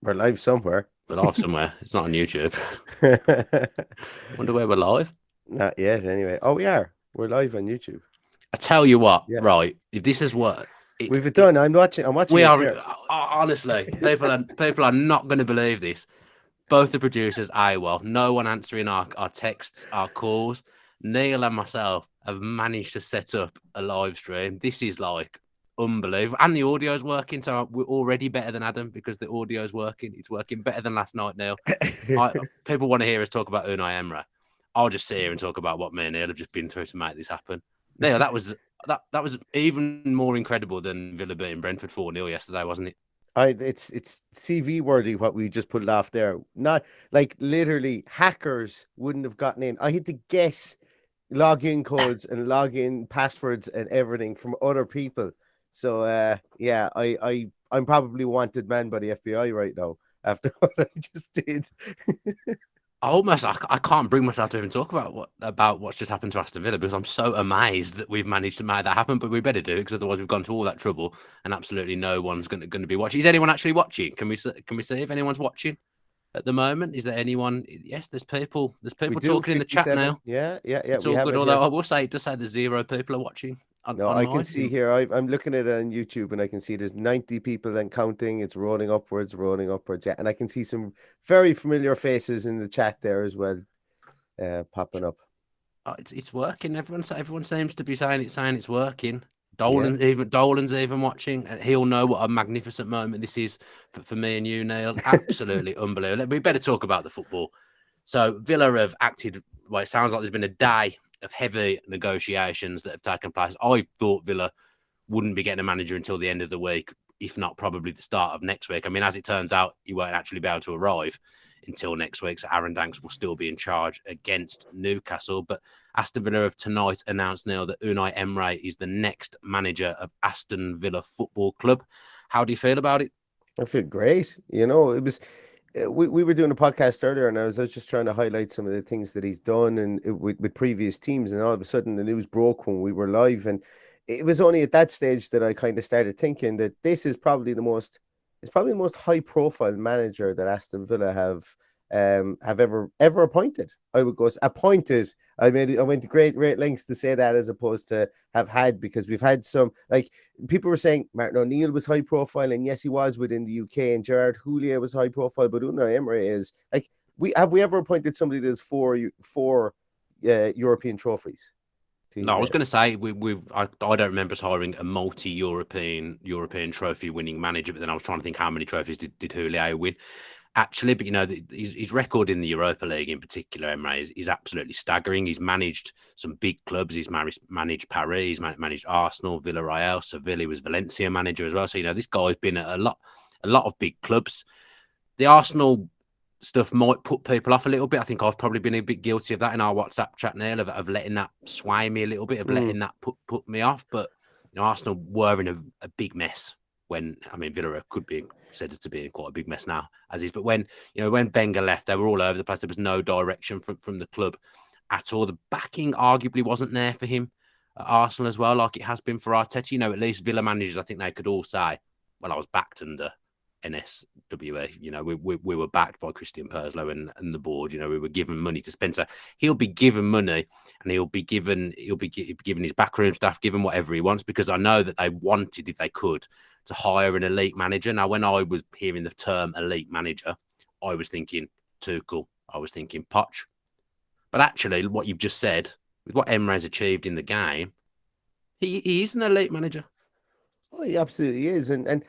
We're live somewhere. We're live somewhere. It's not on YouTube. Wonder where we're live. Not yet, anyway. Oh, we are. We're live on YouTube. I tell you what, Yeah, right? If this is what we've it it done. I'm watching we us are. here. Honestly, people are not going to believe this. Both the producers, no one answering our texts, our calls. Neil and myself have managed to set up a live stream. This is like unbelievable. And the audio's working. So we're already better than Adam because the audio's working. It's working better than last night, Neil. People want to hear us talk about Unai Emery. I'll just sit here and talk about what me and Neil have just been through to make this happen. Neil, that was even more incredible than Villa beating Brentford 4-0 yesterday, wasn't it? It's CV worthy what we just put off there. Not like literally hackers wouldn't have gotten in. I had to guess login codes and login passwords and everything from other people. So yeah, I'm probably wanted man by the FBI right now after what I just did. I can't bring myself to even talk about what's just happened to Aston Villa because I'm so amazed that we've managed to make that happen. But we better do it because otherwise we've gone to all that trouble and absolutely no one's going to be watching. Is anyone actually watching? Can we see if anyone's watching at the moment? Is there anyone? Yes, there's people. There's We people do talking in the chat 57. now. Yeah. It's We all have good. it Although here. I will say it does say there's 0 people are watching No, I can online. see here. I'm looking at it on YouTube and I can see there's 90 people and counting. It's rolling upwards, rolling upwards. Yeah. And I can see some very familiar faces in the chat there as well, popping up. It's working. Everyone seems to be saying it's working. Yeah. Dolan's even watching, and he'll know what a magnificent moment this is for me and you, Neil. Absolutely unbelievable. We better talk about the football. So Villa have acted. Well, it sounds like there's been a day of heavy negotiations that have taken place. I thought Villa wouldn't be getting a manager until the end of the week, if not probably the start of next week. I mean, as it turns out, he won't actually be able to arrive until next week. So Aaron Danks will still be in charge against Newcastle. But Aston Villa have tonight announced now that Unai Emery is the next manager of Aston Villa Football Club. How do you feel about it? I feel great. It was we were doing a podcast earlier, and I was just trying to highlight some of the things that he's done and with previous teams, and all of a sudden the news broke when we were live, and it was only at that stage that I kind of started thinking that this is probably the most high profile manager that Aston Villa have ever appointed. I would go appointed. I went to great lengths to say that as opposed to have had, because we've had some, like, people were saying Martin O'Neill was high profile, and yes, he was within the UK, and Gerrard Houllier was high profile, but Unai Emery is like, we ever appointed somebody that's four European trophies to No, his I was name? going to say I don't remember us hiring a European trophy winning manager, but then I was trying to think how many trophies did Houllier win actually. But his record in the Europa League in particular, Emery, is absolutely staggering. He's managed some big clubs. He's managed Paris, he's managed Arsenal, Villarreal, Sevilla. He was Valencia manager as well. So this guy's been at a lot of big clubs. The Arsenal stuff might put people off a little bit. I think I've probably been a bit guilty of that in our WhatsApp chat now, of letting that sway me a little bit, of letting that put me off. But Arsenal were in a big mess when, I mean, Villa could be said to be in quite a big mess now as is. But when when Wenger left, they were all over the place. There was no direction from the club at all. The backing arguably wasn't there for him at Arsenal as well, like it has been for Arteta. At least Villa managers, I think they could all say, well, I was backed under NSWA. We were backed by Christian Perslow and the board. We were given money to spend. So he'll be given money, and he'll be given his backroom staff, given whatever he wants, because I know that they wanted, if they could, to hire an elite manager. Now, when I was hearing the term elite manager, I was thinking Tuchel, I was thinking Poch. But actually, what you've just said, with what Emery's achieved in the game, he is an elite manager. Oh, he absolutely is, and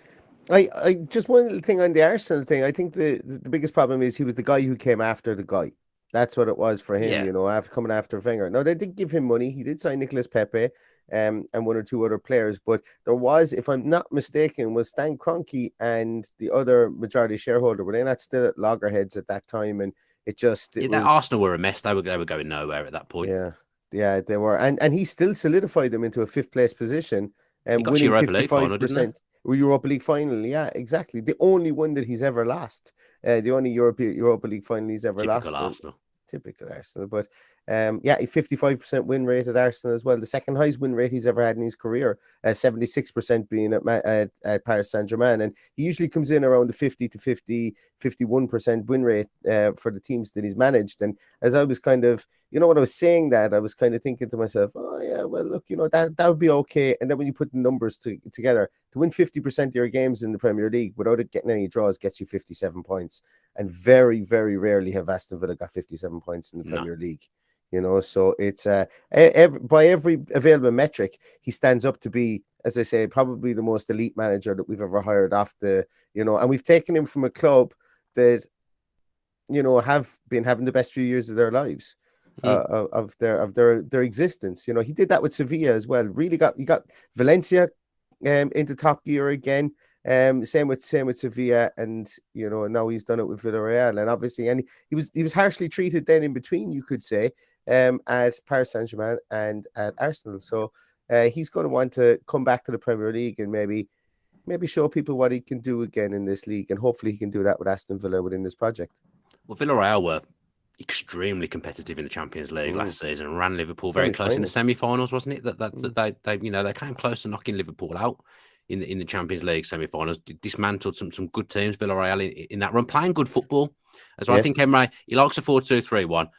I just one little thing on the Arsenal thing. I think the biggest problem is he was the guy who came after the guy. That's what it was for him, Yeah. after coming after Wenger. Now, they did give him money. He did sign Nicolas Pepe, and one or two other players, but there was, if I'm not mistaken, was Stan Kroenke and the other majority shareholder, were they not still at loggerheads at that time? And it That was, Arsenal were a mess. They were going nowhere at that point. yeah, they were, and he still solidified them into a fifth place position He and got to winning Europa League final, didn't he? 55%. Europa League final, yeah, exactly. The only one that he's ever lost, the only Europa League final he's ever Typical lost. Arsenal. Typical Arsenal, but Yeah, a 55% win rate at Arsenal as well. The second highest win rate he's ever had in his career, 76% being at Paris Saint-Germain. And he usually comes in around the 50 to 51% win rate for the teams that he's managed. And as I was kind of, when I was saying that, I was kind of thinking to myself, oh, yeah, well, look, that would be okay. And then when you put the numbers together, to win 50% of your games in the Premier League without it getting any draws gets you 57 points. And very, very rarely have Aston Villa got 57 points in the Premier League. So it's by every available metric, he stands up to be, as I say, probably the most elite manager that we've ever hired and we've taken him from a club that, have been having the best few years of their lives. Of their existence. He did that with Sevilla as well. He got Valencia into top gear again. Same with Sevilla, and now he's done it with Villarreal, and obviously, and he was harshly treated then in between, you could say, at Paris Saint-Germain and at Arsenal. So he's going to want to come back to the Premier League and maybe show people what he can do again in this league, and hopefully he can do that with Aston Villa within this project. Well, Villarreal were extremely competitive in the Champions League last season and ran Liverpool very close in the semi-finals, wasn't it? That they came close to knocking Liverpool out in the Champions League semi-finals. Dismantled some good teams, Villarreal in that run, playing good football as well. Yes. I think Emery, he likes a 4-2-3-1.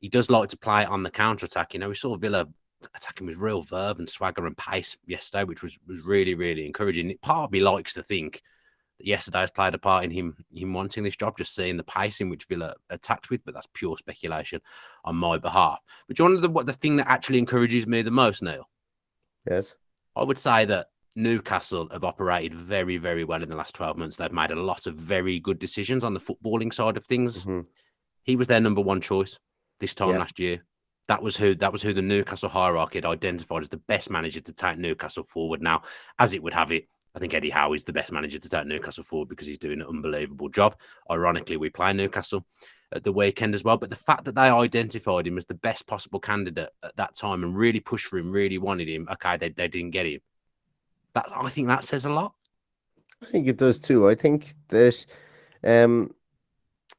He does like to play on the counter-attack. We saw Villa attacking with real verve and swagger and pace yesterday, which was really, really encouraging. Part of me likes to think that yesterday's played a part in him wanting this job, just seeing the pace in which Villa attacked with, but that's pure speculation on my behalf. But do you want to know what the thing that actually encourages me the most, Neil? Yes. I would say that Newcastle have operated very, very well in the last 12 months. They've made a lot of very good decisions on the footballing side of things. Mm-hmm. He was their number one choice this time last year. That was who the Newcastle hierarchy had identified as the best manager to take Newcastle forward. Now, as it would have it, I think Eddie Howe is the best manager to take Newcastle forward because he's doing an unbelievable job. Ironically, we play Newcastle at the weekend as well. But the fact that they identified him as the best possible candidate at that time and really pushed for him, really wanted him, okay, they didn't get him. I think that says a lot. I think it does too. I think that,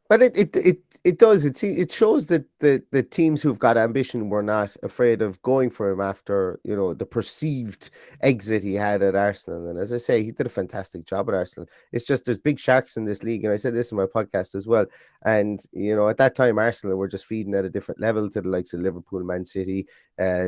but it does. It shows that the teams who've got ambition were not afraid of going for him after the perceived exit he had at Arsenal. And as I say, he did a fantastic job at Arsenal. It's just there's big sharks in this league, and I said this in my podcast as well. And at that time, Arsenal were just feeding at a different level to the likes of Liverpool, Man City,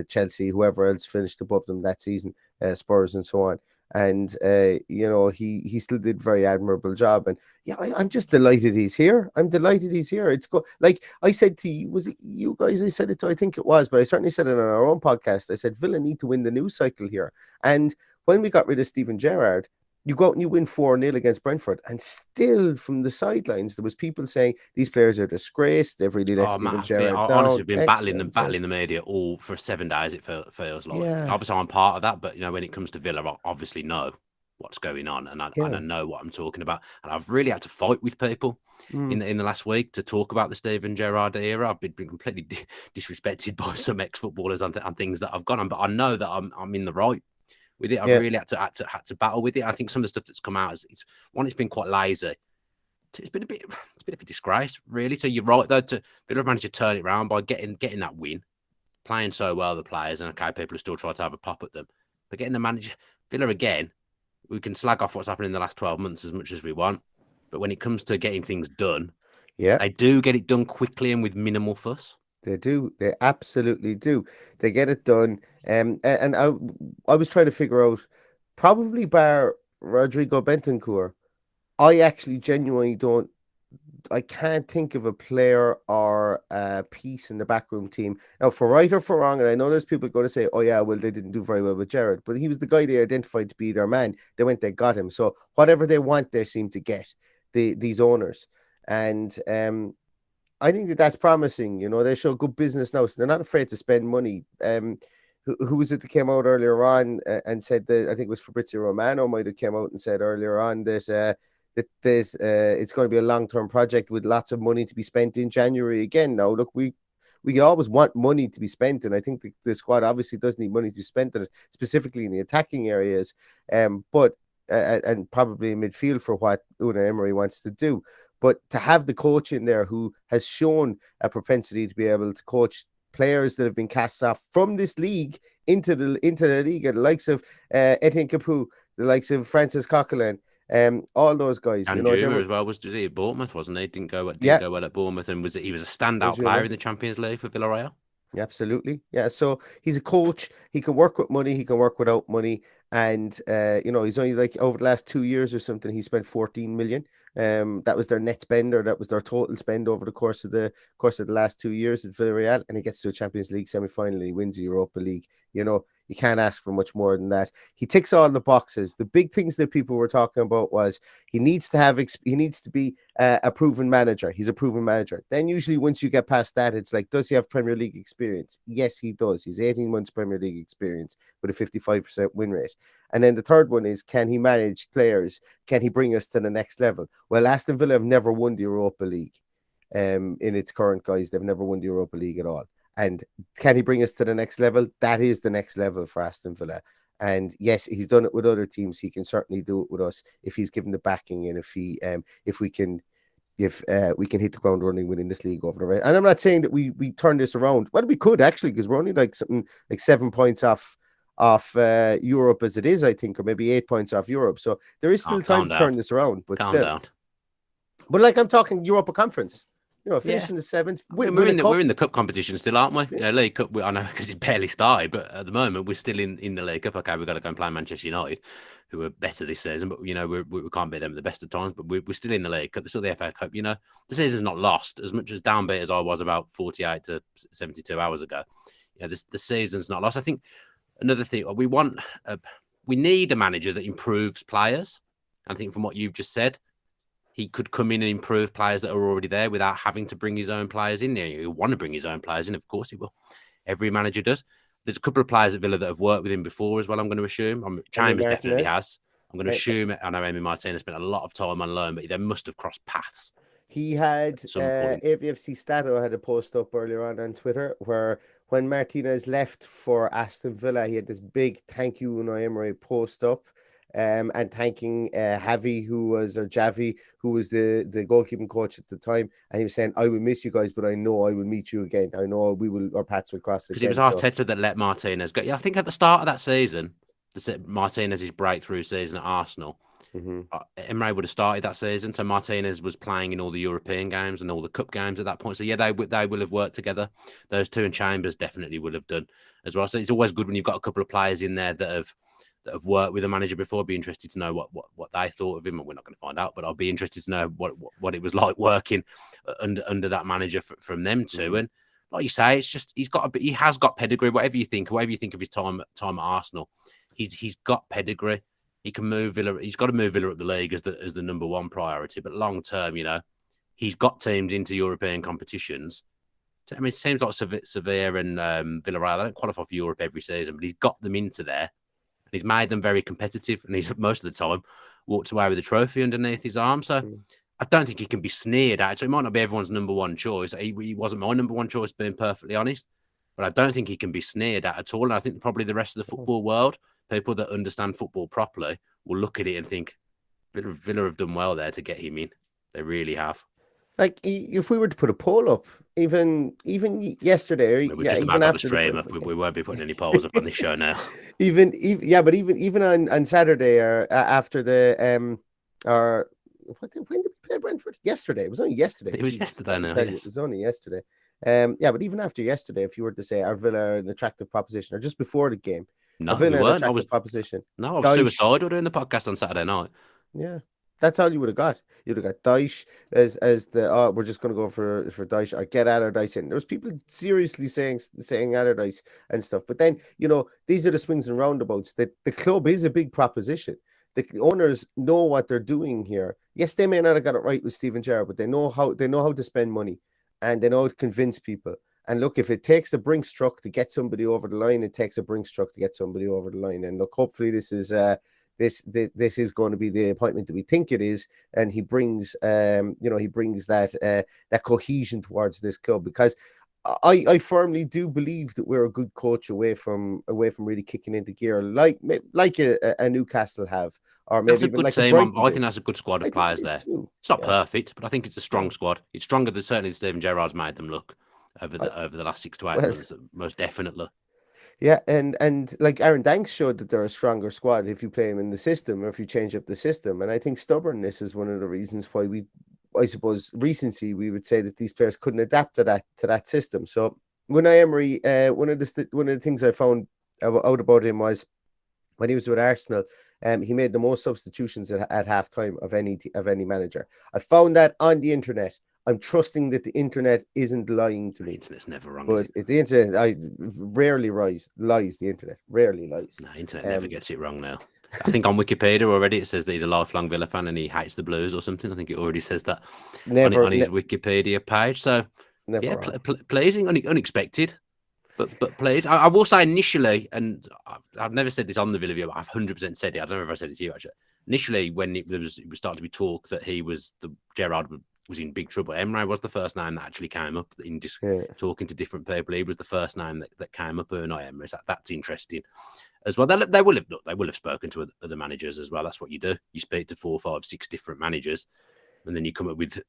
Chelsea, whoever else finished above them that season, Spurs, and so on. And he still did a very admirable job, and I'm just delighted he's here. I'm delighted he's here. It's like I said to you, was it you guys I said it to? I think it was, but I certainly said it on our own podcast. I said Villa need to win the news cycle here. And when we got rid of Steven Gerrard, you go out and you win 4-0 against Brentford, and still from the sidelines there was people saying these players are disgraced. They've really let Steven Gerrard down. Honestly, been battling the media all for 7 days. It feels like. Obviously, I'm part of that, but when it comes to Villa, I obviously know what's going on, and I know what I'm talking about. And I've really had to fight with people in the last week to talk about the Steven Gerrard era. I've been completely disrespected by some ex-footballers on things that I've gone on, but I know that I'm in the right with it. I've really had to battle with it. I think some of the stuff that's come out it's been quite lazy. It's been a bit of a disgrace, really. So you're right though, Villa have managed to turn it around by getting that win, playing so well the players, and okay, people are still trying to have a pop at them, but getting the manager Villa again. We can slag off what's happened in the last 12 months as much as we want, but when it comes to getting things done, they do get it done quickly and with minimal fuss. They do. They absolutely do. They get it done. And I was trying to figure out, probably bar Rodrigo Bentancur, I actually genuinely I can't think of a player or a piece in the backroom team. Now, for right or for wrong, and I know there's people going to say, oh yeah, well, they didn't do very well with Gerrard, but he was the guy they identified to be their man. They got him. So whatever they want, they seem to get, these owners. And I think that's promising. They show good business now, so they're not afraid to spend money. Who was it that came out earlier on and said that, I think it was Fabrizio Romano might have came out and said earlier on that it's going to be a long-term project with lots of money to be spent in January again. Now, look, we always want money to be spent, and I think the squad obviously does need money to be spent on it, specifically in the attacking areas, but and probably in midfield for what Unai Emery wants to do. But to have the coach in there who has shown a propensity to be able to coach players that have been cast off from this league into the league, the likes of Etienne Capoue, the likes of Francis Coquelin, all those guys. And You know, they Juma were as well was he at Bournemouth, wasn't he? Didn't go yeah, well at Bournemouth, and he was a standout Juma. player in the Champions League for Villarreal. Absolutely. Yeah. So he's a coach. He can work with money. He can work without money. And, you know, he's only like over the last 2 years or something, he spent 14 million. That was their net spend, or that was their total spend over the course of the last 2 years at Villarreal. And he gets to a Champions League semi-final. He wins the Europa League. You know, you can't ask for much more than that. He ticks all the boxes. The big things that people were talking about was he needs to be a proven manager. He's a proven manager. Then usually once you get past that, it's like, does he have Premier League experience? Yes, he does. He's 18 months Premier League experience with a 55% win rate. And then the third one is, can he manage players? Can he bring us to the next level? Well, Aston Villa have never won the Europa League. In its current guise, they've never won the Europa League at all. And can he bring us to the next level? That is the next level for Aston Villa. And yes, he's done it with other teams. He can certainly do it with us if he's given the backing, and if we can hit the ground running within this league over the rest. And I'm not saying that we turn this around. Well, we could actually, because we're only like something like 7 points off Europe as it is, I think, or maybe 8 points off Europe. So there is still time to turn this around. But calm still, down. But like, I'm talking Europa Conference. You know, finishing the seventh. We're in the cup competition still, aren't we? Yeah. You know, League Cup. I know because it barely started, but at the moment we're still in the League Cup. Okay, we've got to go and play Manchester United, who are better this season, but you know we can't beat them at the best of times. But we're still in the League Cup. There's still the FA Cup. You know, the season's not lost. As much as downbeat as I was about 48 to 72 hours ago, you know, the season's not lost. I think another thing we need a manager that improves players. I think from what you've just said, he could come in and improve players that are already there without having to bring his own players in. He'll want to bring his own players in, of course he will. Every manager does. There's a couple of players at Villa that have worked with him before as well, I'm going to assume. Chambers definitely has. I'm going to assume, I know Javi Martinez spent a lot of time on loan, but they must have crossed paths. He had, AVFC Stato had a post up earlier on Twitter where when Martinez left for Aston Villa, he had this big thank you Unai Emery post up. And thanking Javi, who was the goalkeeping coach at the time, and he was saying, "I will miss you guys, but I know I will meet you again. I know our paths will cross again." Because it was Arteta that let Martinez go. Yeah, I think at the start of that season, Martinez's breakthrough season at Arsenal, Emery would have started that season. So Martinez was playing in all the European games and all the cup games at that point. So yeah, they will have worked together. Those two, and Chambers definitely will have done as well. So it's always good when you've got a couple of players in there that have worked with a manager before. I'd be interested to know what they thought of him, and we're not going to find out, but I'll be interested to know what it was like working under that manager from them two. And like you say, it's just he has got pedigree. Whatever you think of his time at Arsenal, he's got pedigree. He can move Villa. He's got to move Villa up the league as the number one priority. But long term, you know, he's got teams into European competitions. I mean, it seems like Sevilla and Villarreal, they don't qualify for Europe every season, but he's got them into there. He's made them very competitive, and he's most of the time walked away with a trophy underneath his arm. So I don't think he can be sneered at. So he might not be everyone's number one choice. He wasn't my number one choice, being perfectly honest. But I don't think he can be sneered at all. And I think probably the rest of the football world, people that understand football properly, will look at it and think Villa have done well there to get him in. They really have. Like, if we were to put a poll up, even yesterday, we're just about the stream. We won't be putting any polls up on this show now. Even on Saturday or after the when did we play Brentford? Yesterday. It was only yesterday. It was yesterday now. Yes. It was only yesterday. But even after yesterday, if you were to say, are Villa an attractive proposition, or just before the game, no, Villa an attractive proposition? No, I was suicidal doing the podcast on Saturday night. Yeah. That's all you would have got. You'd have got Dyche as the we're just going to go for Dyche, or get Allardyce in. There was people seriously saying Allardyce and stuff. But then, you know, these are the swings and roundabouts. That the club is a big proposition. The owners know what they're doing here. Yes, they may not have got it right with Steven Gerrard, but they know how to spend money, and they know how to convince people. And look, if it takes a Brinks truck to get somebody over the line, it takes a Brinks truck to get somebody over the line. And look, hopefully this is this is going to be the appointment that we think it is, and he brings that cohesion towards this club, because I firmly do believe that we're a good coach away from really kicking into gear, like a Newcastle have, or maybe even like a Brighton. I think that's a good squad of players there. It's not perfect, but I think it's a strong squad. It's stronger than certainly Steven Gerrard's made them look. over the last 6 to 8 well, months, most definitely. yeah, and like Aaron Danks showed that they're a stronger squad if you play them in the system or if you change up the system. And I think stubbornness is one of the reasons why I suppose, recency, we would say that these players couldn't adapt to that system. So Unai Emery, one of the things I found out about him was when he was with Arsenal, he made the most substitutions at halftime of any manager. I found that on the internet. I'm trusting that the internet isn't lying to The me. internet's never wrong. But the internet, I rarely lies. The internet rarely lies. No, internet never gets it wrong now. I think on Wikipedia already it says that he's a lifelong Villa fan and he hates the Blues or something. I think it already says that on his Wikipedia page. So yeah, pleasing, unexpected, but please. I will say initially, and I've never said this on the Villa View, but I've 100% said it. I don't know if I said it to you actually. Initially, when it was starting to be talk that Gerrard was in big trouble. Emery was the first name that actually came up in just talking to different people. He was the first name that came up. Unai Emery. That's interesting as well. They will have spoken to other managers as well. That's what you do. You speak to 4, 5, 6 different managers, and then you come up with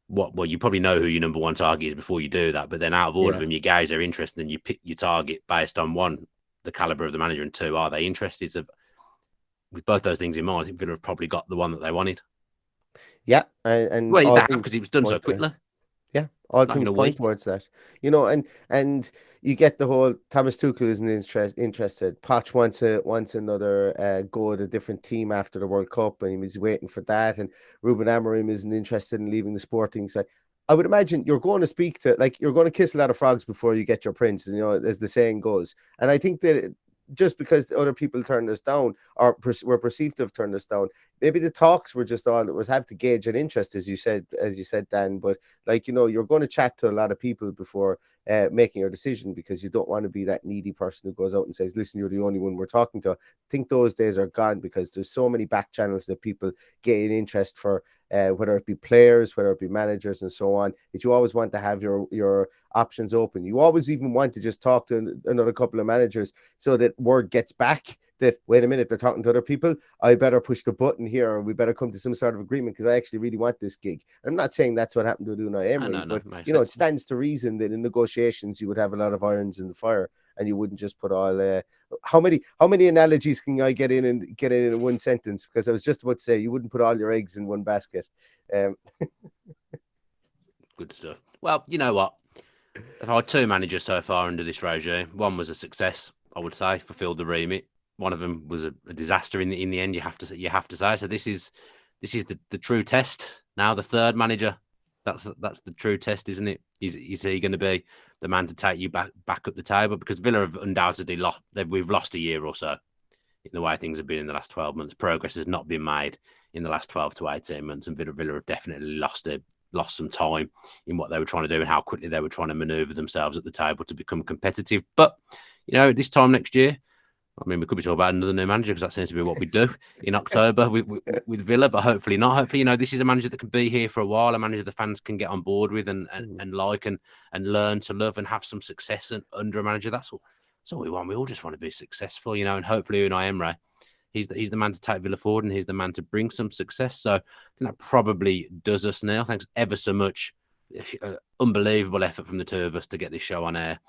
well, you probably know who your number one target is before you do that. But then out of all of them, you gauge their interest, and you pick your target based on one, the caliber of the manager, and 2, are they interested? So with both those things in mind, I think Villa have probably got the one that they wanted. Yeah, and well, they have because it was done so quickly. Yeah, all things point towards that, and you get the whole Thomas Tuchel isn't interested. Poch wants another go at a different team after the World Cup, and he's waiting for that. And Ruben Amorim isn't interested in leaving the Sporting side. I would imagine you're going to kiss a lot of frogs before you get your prince, as the saying goes. And I think that just because other people turned us down or were perceived to have turned us down, maybe the talks were just all that was have to gauge an interest, as you said, Dan. But you're going to chat to a lot of people before making your decision, because you don't want to be that needy person who goes out and says, listen, you're the only one we're talking to. I think those days are gone, because there's so many back channels that people gain interest for, whether it be players, whether it be managers and so on, that you always want to have your options open. You always even want to just talk to another couple of managers so that word gets back that, wait a minute, they're talking to other people. I better push the button here, or we better come to some sort of agreement, because I actually really want this gig. I'm not saying that's what happened to Unai Emery, but it stands to reason that in negotiations you would have a lot of irons in the fire, and you wouldn't just put all. How many analogies can I get in one sentence? Because I was just about to say you wouldn't put all your eggs in one basket. Good stuff. Well, you know what? I've had 2 managers so far under this regime. One was a success, I would say, fulfilled the remit. One of them was a disaster in the end. You have to say. So this is the true test. Now the third manager, that's the true test, isn't it? Is he going to be the man to take you back up the table? Because Villa have undoubtedly lost. We've lost a year or so in the way things have been in the last 12 months. Progress has not been made in the last 12 to 18 months, and Villa have definitely lost some time in what they were trying to do and how quickly they were trying to manoeuvre themselves at the table to become competitive. But this time next year, I mean, we could be talking about another new manager, because that seems to be what we do in October with Villa, but hopefully not. Hopefully, this is a manager that can be here for a while, a manager the fans can get on board with and like and learn to love and have some success under a manager. That's all we want. We all just want to be successful, and hopefully Unai Emery, he's the man to take Villa forward, and he's the man to bring some success. So I think that probably does us now. Thanks ever so much. Unbelievable effort from the 2 of us to get this show on air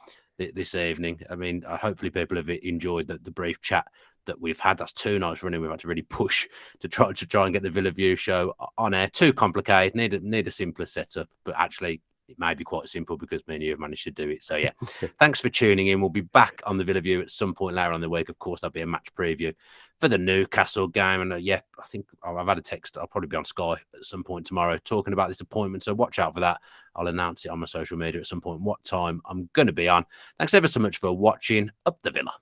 this evening. I mean, hopefully people have enjoyed the brief chat that we've had. That's 2 nights running. We've had to really push to try and get the Villa View show on air. Too complicated. Need a simpler setup, but actually it may be quite simple because me and you have managed to do it. So yeah, thanks for tuning in. We'll be back on the Villa View at some point later on the week. Of course, there'll be a match preview for the Newcastle game. And I think I've had a text. I'll probably be on Sky at some point tomorrow talking about this appointment. So watch out for that. I'll announce it on my social media at some point what time I'm going to be on. Thanks ever so much for watching. Up the Villa.